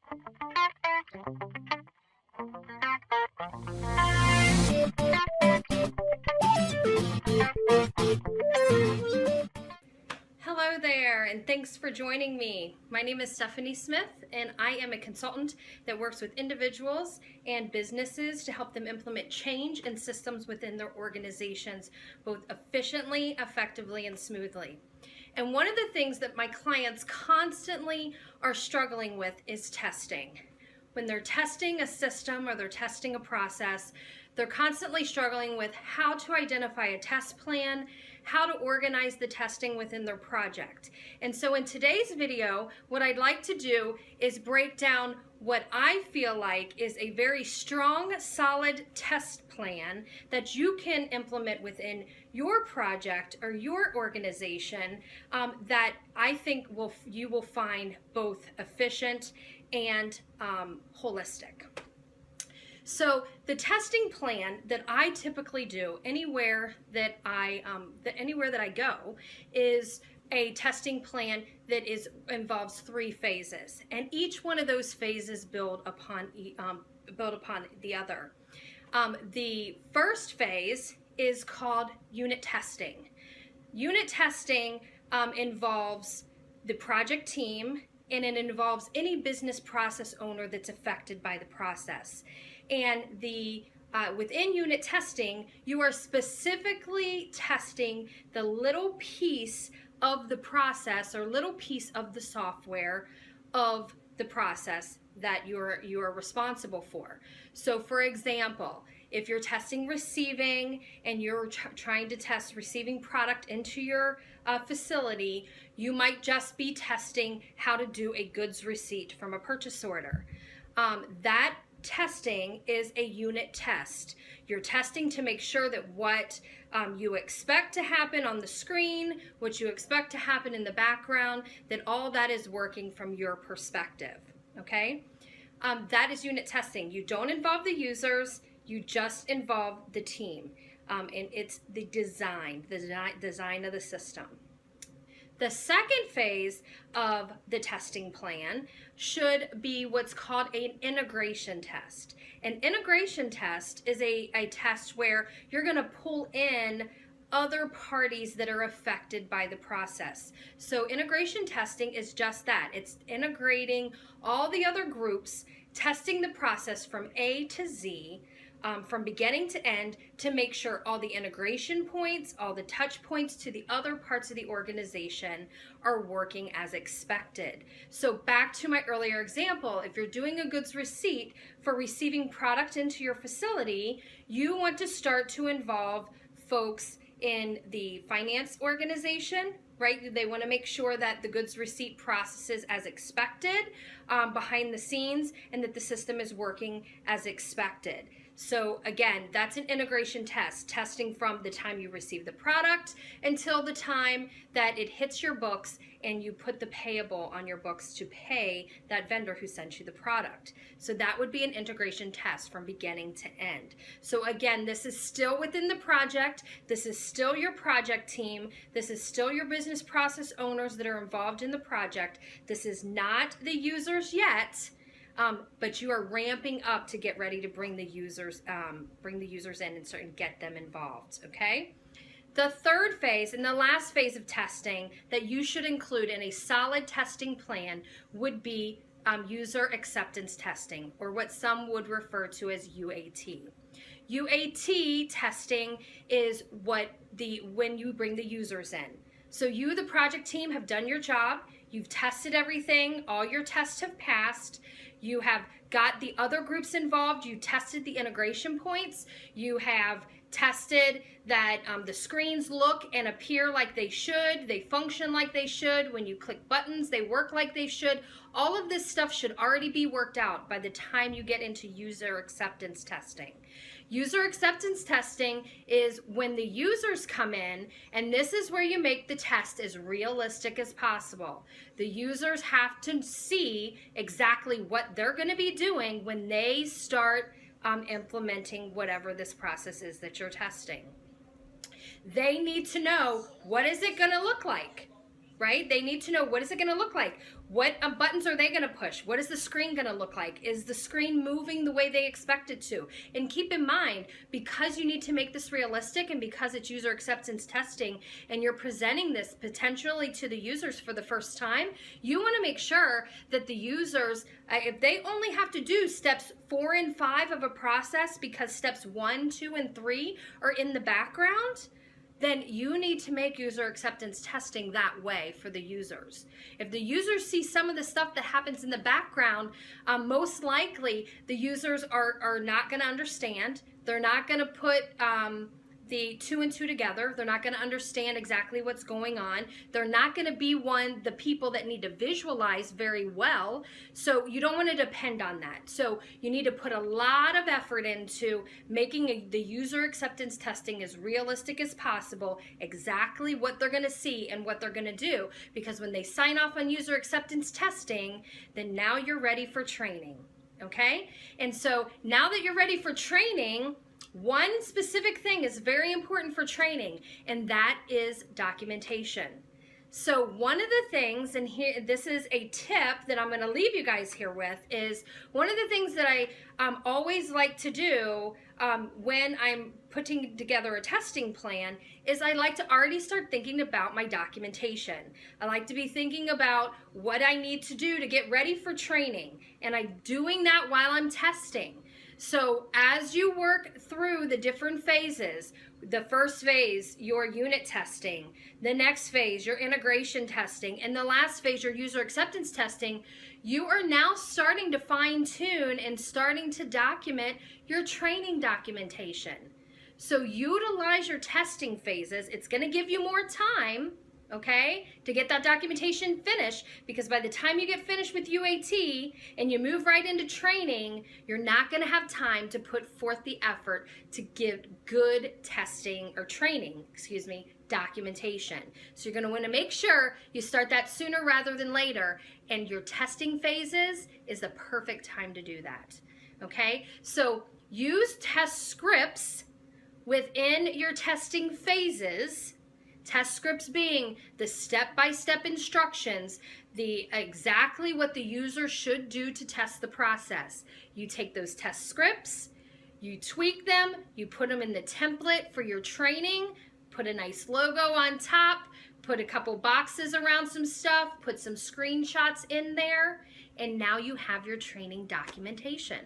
Hello there, and thanks for joining me. My name is Stephanie Smith, and I am a consultant that works with individuals and businesses to help them implement change in systems within their organizations, both efficiently, effectively, and smoothly. And one of the things that my clients constantly are struggling with is testing. When they're testing a system or they're testing a process, they're constantly struggling with how to identify a test plan, how to organize the testing within their project. And so in today's video, what I'd like to do is break down what I feel like is a very strong, solid test plan that you can implement within your project or your organization that I think you will find both efficient and holistic. So the testing plan that I typically do anywhere that I go is a testing plan that involves 3 phases, and each one of those phases build upon the other. The first phase is called unit testing. Unit testing involves the project team, and it involves any business process owner that's affected by the process. And within unit testing, you are specifically testing the little piece of the process or little piece of the software of the process that you're responsible for. So for example, if you're testing receiving and you're trying to test receiving product into your facility, you might just be testing how to do a goods receipt from a purchase order. That testing is a unit test. You're testing to make sure that what you expect to happen on the screen, what you expect to happen in the background, that all that is working from your perspective, okay? That is unit testing. You don't involve the users, you just involve the team, and it's the design of the system. The second phase of the testing plan should be what's called an integration test. An integration test is a test where you're going to pull in other parties that are affected by the process. So integration testing is just that. It's integrating all the other groups, testing the process from A to Z, from beginning to end, to make sure all the integration points, all the touch points to the other parts of the organization are working as expected. So back to my earlier example, if you're doing a goods receipt for receiving product into your facility, you want to start to involve folks in the finance organization, right? They want to make sure that the goods receipt processes as expected behind the scenes, and that the system is working as expected. So again, that's an integration test, testing from the time you receive the product until the time that it hits your books and you put the payable on your books to pay that vendor who sent you the product. So that would be an integration test from beginning to end. So again, this is still within the project. This is still your project team. This is still your business process owners that are involved in the project. This is not the users yet. But you are ramping up to get ready to bring the users in and start and get them involved, okay? The third phase and the last phase of testing that you should include in a solid testing plan would be user acceptance testing, or what some would refer to as UAT. UAT testing is when you bring the users in. So you, the project team, have done your job. You've tested everything. All your tests have passed. You have got the other groups involved. You tested the integration points. You have tested that the screens look and appear like they should. They function like they should. When you click buttons, they work like they should. All of this stuff should already be worked out by the time you get into user acceptance testing. User acceptance testing is when the users come in, and this is where you make the test as realistic as possible. The users have to see exactly what they're going to be doing when they start implementing whatever this process is that you're testing. They need to know, what is it going to look like? right? They need to know, what is it going to look like? What buttons are they going to push? What is the screen going to look like? Is the screen moving the way they expect it to? And keep in mind, because you need to make this realistic and because it's user acceptance testing and you're presenting this potentially to the users for the first time, you want to make sure that the users, if they only have to do steps 4 and 5 of a process because steps 1, 2, and 3 are in the background, then you need to make user acceptance testing that way for the users. If the users see some of the stuff that happens in the background, most likely the users are not going to understand. They're not going to put the 2 and 2 together. They're not going to understand exactly what's going on. They're not going to be the people that need to visualize very well. So you don't want to depend on that. So you need to put a lot of effort into making the user acceptance testing as realistic as possible, exactly what they're going to see and what they're going to do. Because when they sign off on user acceptance testing, then now you're ready for training. Okay? And so now that you're ready for training, one specific thing is very important for training, and that is documentation. So one of the things, and here, this is a tip that I'm going to leave you guys here with, is one of the things that I always like to do when I'm putting together a testing plan is I like to already start thinking about my documentation. I like to be thinking about what I need to do to get ready for training, and I'm doing that while I'm testing. So as you work through the different phases, the first phase, your unit testing, the next phase, your integration testing, and the last phase, your user acceptance testing, you are now starting to fine tune and starting to document your training documentation. So utilize your testing phases. It's going to give you more time, okay, to get that documentation finished, because by the time you get finished with UAT and you move right into training, you're not going to have time to put forth the effort to give good testing or training, documentation. So you're going to want to make sure you start that sooner rather than later, and your testing phases is the perfect time to do that. Okay, so use test scripts within your testing phases. Test scripts being the step-by-step instructions, exactly what the user should do to test the process. You take those test scripts, you tweak them, you put them in the template for your training, put a nice logo on top, put a couple boxes around some stuff, put some screenshots in there, and now you have your training documentation.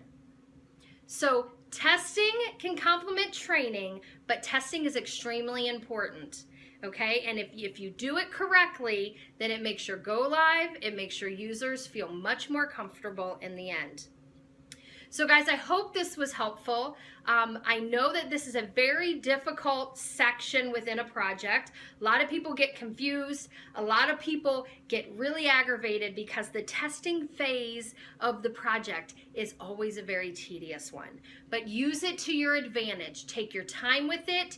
So testing can complement training, but testing is extremely important. Okay, and if you do it correctly, then it makes your go live, it makes your users feel much more comfortable in the end. So guys, I hope this was helpful. I know that this is a very difficult section within a project. A lot of people get confused. A lot of people get really aggravated because the testing phase of the project is always a very tedious one. But use it to your advantage. Take your time with it.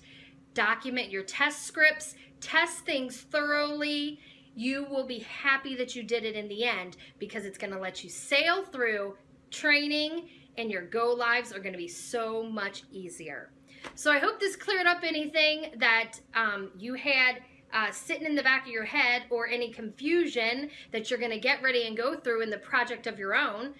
Document your test scripts, test things thoroughly. You will be happy that you did it in the end, because it's going to let you sail through training, and your go lives are going to be so much easier. So I hope this cleared up anything that you had sitting in the back of your head, or any confusion that you're going to get ready and go through in the project of your own.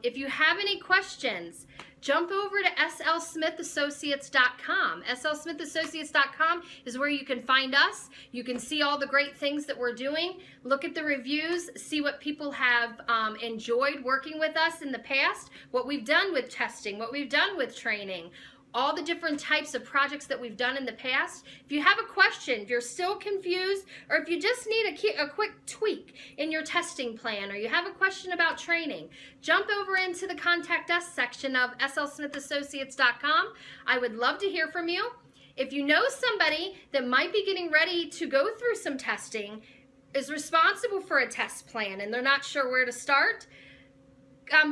If you have any questions, jump over to slsmithassociates.com. slsmithassociates.com is where you can find us. You can see all the great things that we're doing. Look at the reviews, see what people have enjoyed working with us in the past, what we've done with testing, what we've done with training, all the different types of projects that we've done in the past. If you have a question, if you're still confused, or if you just need a quick tweak in your testing plan, or you have a question about training, jump over into the Contact Us section of slsmithassociates.com. I would love to hear from you. If you know somebody that might be getting ready to go through some testing, is responsible for a test plan, and they're not sure where to start,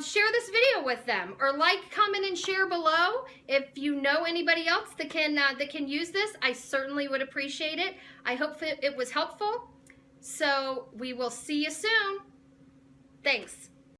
share this video with them, or like, comment, and share below. If you know anybody else that can use this, I certainly would appreciate it. I hope it was helpful. So we will see you soon. Thanks.